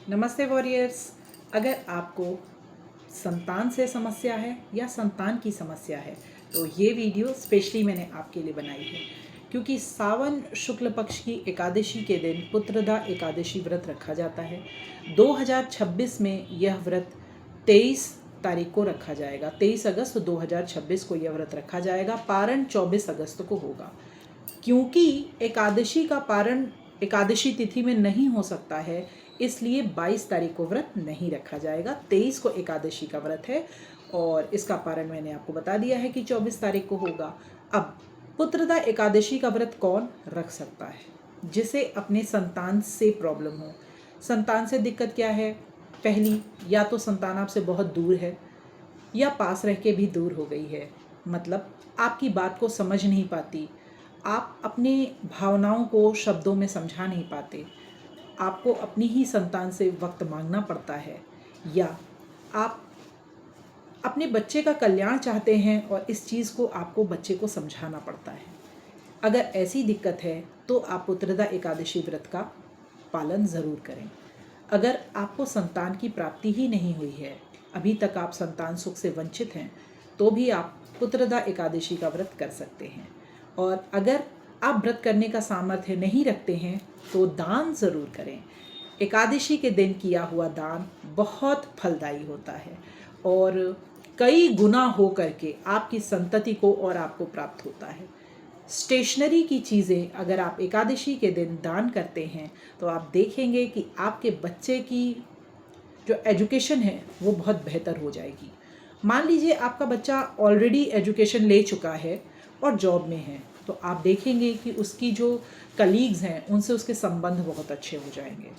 नमस्ते वॉरियर्स। अगर आपको संतान से समस्या है या संतान की समस्या है तो ये वीडियो स्पेशली मैंने आपके लिए बनाई है, क्योंकि सावन शुक्ल पक्ष की एकादशी के दिन पुत्रदा एकादशी व्रत रखा जाता है। 2026 में यह व्रत 23 तारीख को रखा जाएगा। 23 अगस्त 2026 को यह व्रत रखा जाएगा। पारण 24 अगस्त को होगा। क्योंकि एकादशी का पारण एकादशी तिथि में नहीं हो सकता है, इसलिए 22 तारीख को व्रत नहीं रखा जाएगा। 23 को एकादशी का व्रत है और इसका पारण मैंने आपको बता दिया है कि 24 तारीख को होगा। अब पुत्रदा एकादशी का व्रत कौन रख सकता है? जिसे अपने संतान से प्रॉब्लम हो। संतान से दिक्कत क्या है? पहली, या तो संतान आपसे बहुत दूर है या पास रह के भी दूर हो गई है, मतलब आपकी बात को समझ नहीं पाती, आप अपनी भावनाओं को शब्दों में समझा नहीं पाते, आपको अपनी ही संतान से वक्त मांगना पड़ता है, या आप अपने बच्चे का कल्याण चाहते हैं और इस चीज़ को आपको बच्चे को समझाना पड़ता है। अगर ऐसी दिक्कत है तो आप पुत्रदा एकादशी व्रत का पालन ज़रूर करें। अगर आपको संतान की प्राप्ति ही नहीं हुई है, अभी तक आप संतान सुख से वंचित हैं, तो भी आप पुत्रदा एकादशी का व्रत कर सकते हैं। और अगर आप व्रत करने का सामर्थ्य नहीं रखते हैं तो दान ज़रूर करें। एकादशी के दिन किया हुआ दान बहुत फलदायी होता है और कई गुना हो करके आपकी संतति को और आपको प्राप्त होता है। स्टेशनरी की चीज़ें अगर आप एकादशी के दिन दान करते हैं तो आप देखेंगे कि आपके बच्चे की जो एजुकेशन है वो बहुत बेहतर हो जाएगी। मान लीजिए आपका बच्चा ऑलरेडी एजुकेशन ले चुका है और जॉब में है, तो आप देखेंगे कि उसकी जो कलीग्स हैं उनसे उसके संबंध बहुत अच्छे हो जाएंगे।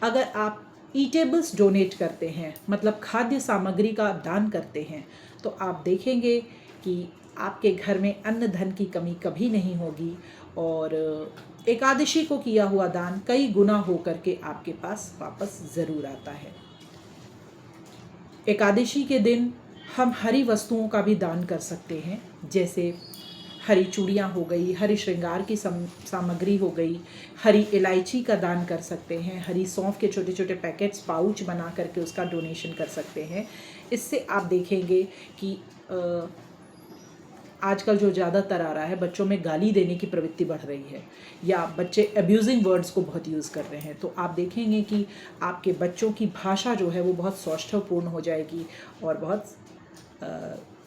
अगर आप ईटेबल्स डोनेट करते हैं, मतलब खाद्य सामग्री का दान करते हैं, तो आप देखेंगे कि आपके घर में अन्न धन की कमी कभी नहीं होगी और एकादशी को किया हुआ दान कई गुना हो करके आपके पास वापस ज़रूर आता है। एकादशी के दिन हम हरी वस्तुओं का भी दान कर सकते हैं, जैसे हरी चूड़ियाँ हो गई, हरी श्रृंगार की सामग्री हो गई, हरी इलायची का दान कर सकते हैं, हरी सौंफ के छोटे छोटे पैकेट्स पाउच बना करके उसका डोनेशन कर सकते हैं। इससे आप देखेंगे कि आजकल जो ज़्यादातर आ रहा है, बच्चों में गाली देने की प्रवृत्ति बढ़ रही है या बच्चे अब्यूजिंग वर्ड्स को बहुत यूज़ कर रहे हैं, तो आप देखेंगे कि आपके बच्चों की भाषा जो है वो बहुत सौष्ठवपूर्ण हो जाएगी और बहुत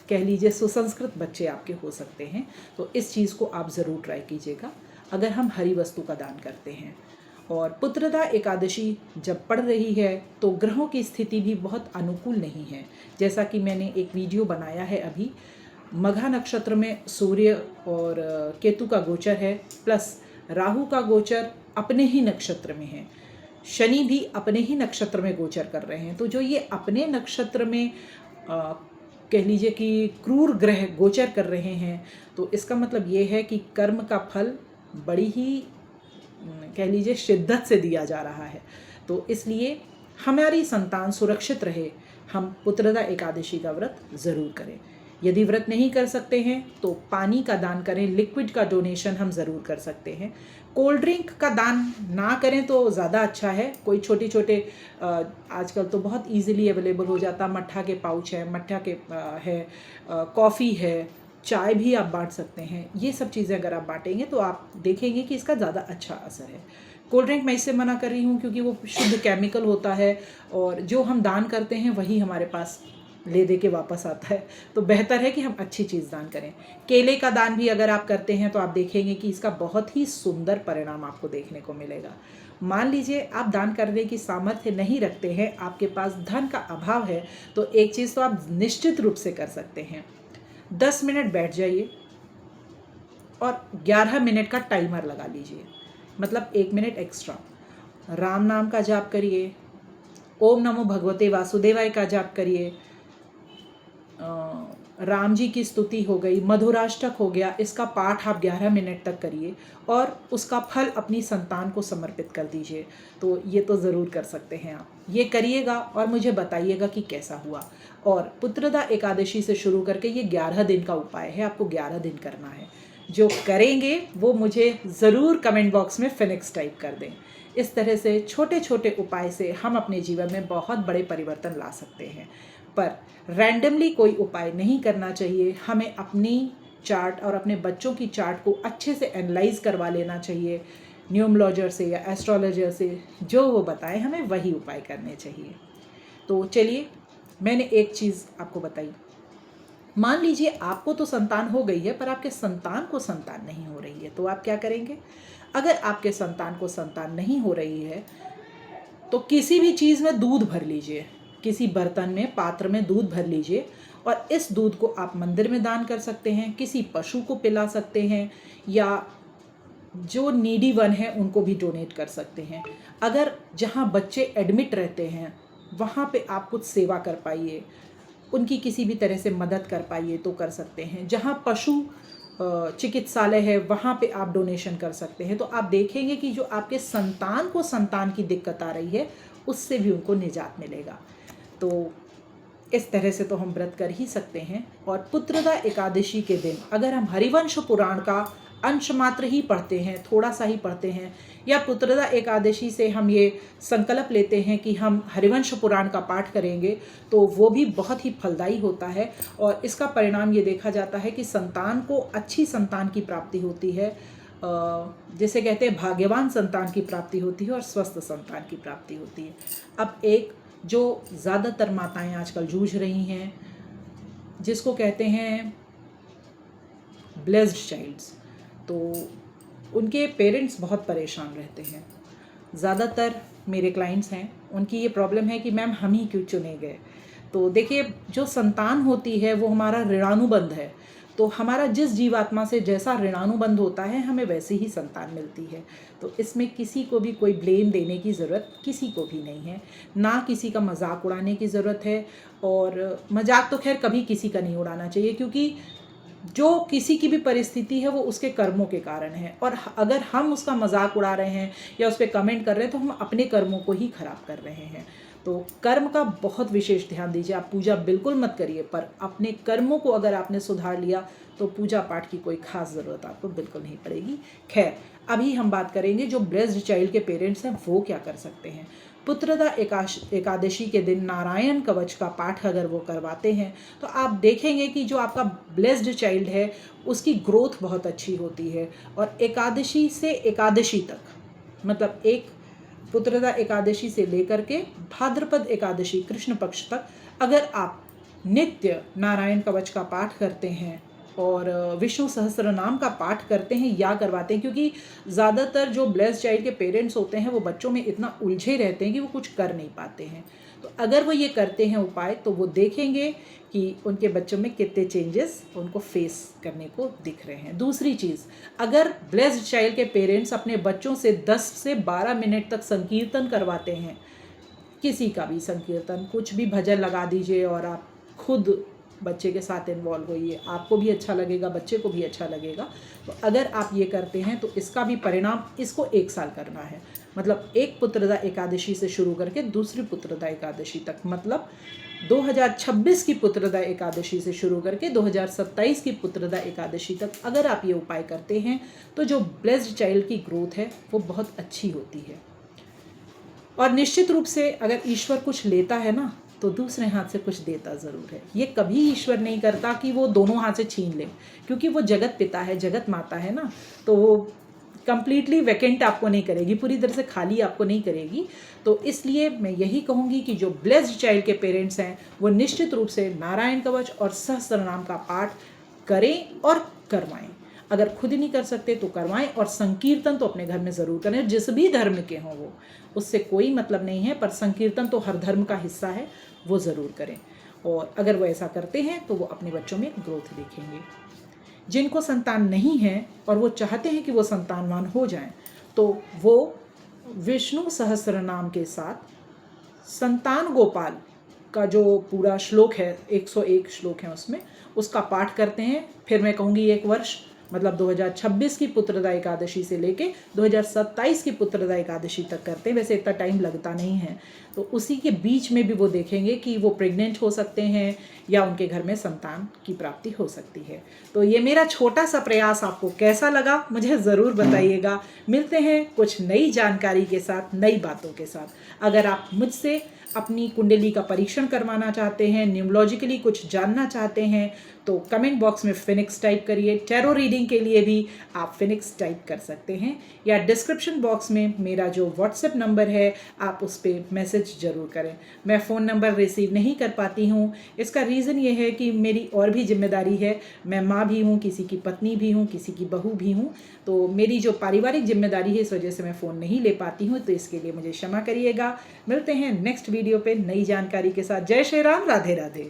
कह लीजिए सुसंस्कृत बच्चे आपके हो सकते हैं। तो इस चीज़ को आप ज़रूर ट्राई कीजिएगा अगर हम हरी वस्तु का दान करते हैं। और पुत्रदा एकादशी जब पड़ रही है तो ग्रहों की स्थिति भी बहुत अनुकूल नहीं है। जैसा कि मैंने एक वीडियो बनाया है अभी, मघा नक्षत्र में सूर्य और केतु का गोचर है, प्लस राहु का गोचर अपने ही नक्षत्र में है, शनि भी अपने ही नक्षत्र में गोचर कर रहे हैं। तो जो ये अपने नक्षत्र में कह लीजिए कि क्रूर ग्रह गोचर कर रहे हैं, तो इसका मतलब ये है कि कर्म का फल बड़ी ही कह लीजिए शिद्दत से दिया जा रहा है। तो इसलिए हमारी संतान सुरक्षित रहे, हम पुत्रदा एकादशी का व्रत ज़रूर करें। यदि व्रत नहीं कर सकते हैं तो पानी का दान करें, लिक्विड का डोनेशन हम ज़रूर कर सकते हैं। कोल्ड ड्रिंक का दान ना करें तो ज़्यादा अच्छा है। कोई छोटे छोटे आजकल तो बहुत इजीली अवेलेबल हो जाता, मट्ठा के पाउच है, मट्ठा के है, कॉफ़ी है, चाय भी आप बांट सकते हैं। ये सब चीज़ें अगर आप बांटेंगे तो आप देखेंगे कि इसका ज़्यादा अच्छा असर है। कोल्ड ड्रिंक मैं इससे मना कर रही हूँ क्योंकि वो शुद्ध केमिकल होता है और जो हम दान करते हैं वही हमारे पास ले दे के वापस आता है। तो बेहतर है कि हम अच्छी चीज़ दान करें। केले का दान भी अगर आप करते हैं तो आप देखेंगे कि इसका बहुत ही सुंदर परिणाम आपको देखने को मिलेगा। मान लीजिए आप दान करने की सामर्थ्य नहीं रखते हैं, आपके पास धन का अभाव है, तो एक चीज़ तो आप निश्चित रूप से कर सकते हैं। 10 मिनट बैठ जाइए और 11 मिनट का टाइमर लगा लीजिए, मतलब 1 मिनट एक्स्ट्रा। राम नाम का जाप करिए, ओम नमो भगवते वासुदेवाय का जाप करिए, राम जी की स्तुति हो गई, मधुराष्टक हो गया, इसका पाठ आप 11 मिनट तक करिए और उसका फल अपनी संतान को समर्पित कर दीजिए। तो ये तो ज़रूर कर सकते हैं आप, ये करिएगा और मुझे बताइएगा कि कैसा हुआ। और पुत्रदा एकादशी से शुरू करके ये 11 दिन का उपाय है, आपको 11 दिन करना है। जो करेंगे वो मुझे ज़रूर कमेंट बॉक्स में फिनिक्स टाइप कर दें। इस तरह से छोटे छोटे उपाय से हम अपने जीवन में बहुत बड़े परिवर्तन ला सकते हैं। पर रैंडमली कोई उपाय नहीं करना चाहिए। हमें अपनी चार्ट और अपने बच्चों की चार्ट को अच्छे से एनालाइज करवा लेना चाहिए न्यूमरोलॉजर से या एस्ट्रोलॉजर से। जो वो बताए हमें वही उपाय करने चाहिए। तो चलिए, मैंने एक चीज़ आपको बताई। मान लीजिए आपको तो संतान हो गई है पर आपके संतान को संतान नहीं हो रही है, तो आप क्या करेंगे? अगर आपके संतान को संतान नहीं हो रही है तो किसी भी चीज़ में दूध भर लीजिए, किसी बर्तन में, पात्र में दूध भर लीजिए और इस दूध को आप मंदिर में दान कर सकते हैं, किसी पशु को पिला सकते हैं या जो नीडी वन है उनको भी डोनेट कर सकते हैं। अगर जहाँ बच्चे एडमिट रहते हैं वहाँ पे आप कुछ सेवा कर पाइए, उनकी किसी भी तरह से मदद कर पाइए तो कर सकते हैं। जहाँ पशु चिकित्सालय है वहाँ पे आप डोनेशन कर सकते हैं। तो आप देखेंगे कि जो आपके संतान को संतान की दिक्कत आ रही है उससे भी उनको निजात मिलेगा। तो इस तरह से तो हम व्रत कर ही सकते हैं। और पुत्रदा एकादशी के दिन अगर हम हरिवंश पुराण का अंश मात्र ही पढ़ते हैं, थोड़ा सा ही पढ़ते हैं, या पुत्रदा एकादशी से हम ये संकल्प लेते हैं कि हम हरिवंश पुराण का पाठ करेंगे, तो वो भी बहुत ही फलदायी होता है। और इसका परिणाम ये देखा जाता है कि संतान को अच्छी संतान की प्राप्ति होती है, जैसे कहते हैं भाग्यवान संतान की प्राप्ति होती है और स्वस्थ संतान की प्राप्ति होती है। अब एक जो ज़्यादातर माताएं आजकल जूझ रही हैं, जिसको कहते हैं ब्लेस्ड चाइल्ड्स, तो उनके पेरेंट्स बहुत परेशान रहते हैं। ज़्यादातर मेरे क्लाइंट्स हैं, उनकी ये प्रॉब्लम है कि मैम हम ही क्यों चुने गए। तो देखिए, जो संतान होती है वो हमारा ऋणानुबंध है। तो हमारा जिस जीवात्मा से जैसा ऋणानुबंध होता है हमें वैसी ही संतान मिलती है। तो इसमें किसी को भी कोई ब्लेम देने की ज़रूरत किसी को भी नहीं है, ना किसी का मजाक उड़ाने की ज़रूरत है। और मजाक तो खैर कभी किसी का नहीं उड़ाना चाहिए, क्योंकि जो किसी की भी परिस्थिति है वो उसके कर्मों के कारण है। और अगर हम उसका मजाक उड़ा रहे हैं या उस पर कमेंट कर रहे हैं तो हम अपने कर्मों को ही खराब कर रहे हैं। तो कर्म का बहुत विशेष ध्यान दीजिए। आप पूजा बिल्कुल मत करिए, पर अपने कर्मों को अगर आपने सुधार लिया तो पूजा पाठ की कोई खास ज़रूरत आपको बिल्कुल नहीं पड़ेगी। खैर, अभी हम बात करेंगे जो ब्लेस्ड चाइल्ड के पेरेंट्स हैं वो क्या कर सकते हैं। पुत्रदा एकादशी के दिन नारायण कवच का पाठ अगर वो करवाते हैं तो आप देखेंगे कि जो आपका ब्लेस्ड चाइल्ड है उसकी ग्रोथ बहुत अच्छी होती है। और एकादशी से एकादशी तक, मतलब एक पुत्रदा एकादशी से लेकर के भाद्रपद एकादशी कृष्ण पक्ष तक अगर आप नित्य नारायण कवच का पाठ करते हैं और विष्णु सहस्त्र नाम का पाठ करते हैं या करवाते हैं, क्योंकि ज़्यादातर जो ब्लेस्ड चाइल्ड के पेरेंट्स होते हैं वो बच्चों में इतना उलझे रहते हैं कि वो कुछ कर नहीं पाते हैं। तो अगर वो ये करते हैं उपाय तो वो देखेंगे कि उनके बच्चों में कितने चेंजेस उनको फेस करने को दिख रहे हैं। दूसरी चीज़, अगर ब्लेस्ड चाइल्ड के पेरेंट्स अपने बच्चों से 10 से 12 मिनट तक संकीर्तन करवाते हैं, किसी का भी संकीर्तन, कुछ भी भजन लगा दीजिए और आप खुद बच्चे के साथ इन्वॉल्व होइए, आपको भी अच्छा लगेगा, बच्चे को भी अच्छा लगेगा। तो अगर आप ये करते हैं तो इसका भी परिणाम, इसको 1 साल करना है, मतलब एक पुत्रदा एकादशी से शुरू करके दूसरी पुत्रदा एकादशी तक, मतलब 2026 की पुत्रदा एकादशी से शुरू करके 2027 की पुत्रदा एकादशी तक अगर आप ये उपाय करते हैं तो जो ब्लेस्ड चाइल्ड की ग्रोथ है वो बहुत अच्छी होती है। और निश्चित रूप से अगर ईश्वर कुछ लेता है ना तो दूसरे हाथ से कुछ देता ज़रूर है। ये कभी ईश्वर नहीं करता कि वो दोनों हाथ से छीन ले, क्योंकि वो जगत पिता है, जगत माता है ना, तो वो कंप्लीटली वैकेंट आपको नहीं करेगी, पूरी तरह से खाली आपको नहीं करेगी। तो इसलिए मैं यही कहूँगी कि जो ब्लेस्ड चाइल्ड के पेरेंट्स हैं वो निश्चित रूप से नारायण कवच और सहस्त्र नाम का पाठ करें और करवाएं। अगर खुद ही नहीं कर सकते तो करवाएं, और संकीर्तन तो अपने घर में ज़रूर करें, जिस भी धर्म के हों वो, उससे कोई मतलब नहीं है, पर संकीर्तन तो हर धर्म का हिस्सा है, वो ज़रूर करें। और अगर वो ऐसा करते हैं तो वो अपने बच्चों में ग्रोथ देखेंगे। जिनको संतान नहीं है और वो चाहते हैं कि वो संतानवान हो जाएं, तो वो विष्णु सहस्त्र नाम के साथ संतान गोपाल का जो पूरा श्लोक है, 101 श्लोक है उसमें, उसका पाठ करते हैं। फिर मैं कहूँगी 1 वर्ष, मतलब 2026 की पुत्रदा एकादशी से लेके 2027 की पुत्रदा एकादशी तक करते हैं। वैसे इतना टाइम लगता नहीं है, तो उसी के बीच में भी वो देखेंगे कि वो प्रेग्नेंट हो सकते हैं या उनके घर में संतान की प्राप्ति हो सकती है। तो ये मेरा छोटा सा प्रयास आपको कैसा लगा मुझे ज़रूर बताइएगा। मिलते हैं कुछ नई जानकारी के साथ, नई बातों के साथ। अगर आप मुझसे अपनी कुंडली का परीक्षण करवाना चाहते हैं, न्यूमरोलॉजिकली कुछ जानना चाहते हैं, तो कमेंट बॉक्स में फिनिक्स टाइप करिए। टैरो रीडिंग के लिए भी आप फिनिक्स टाइप कर सकते हैं, या डिस्क्रिप्शन बॉक्स में मेरा जो व्हाट्सएप नंबर है आप उस पर मैसेज ज़रूर करें। मैं फ़ोन नंबर रिसीव नहीं कर पाती हूँ, इसका रीज़न ये है कि मेरी और भी जिम्मेदारी है। मैं माँ भी हूँ, किसी की पत्नी भी हूँ, किसी की बहू भी हूँ, तो मेरी जो पारिवारिक जिम्मेदारी है इस वजह से मैं फ़ोन नहीं ले पाती हूँ, तो इसके लिए मुझे क्षमा करिएगा। मिलते हैं नेक्स्ट वीडियो पे नई जानकारी के साथ। जय श्री राम, राधे राधे।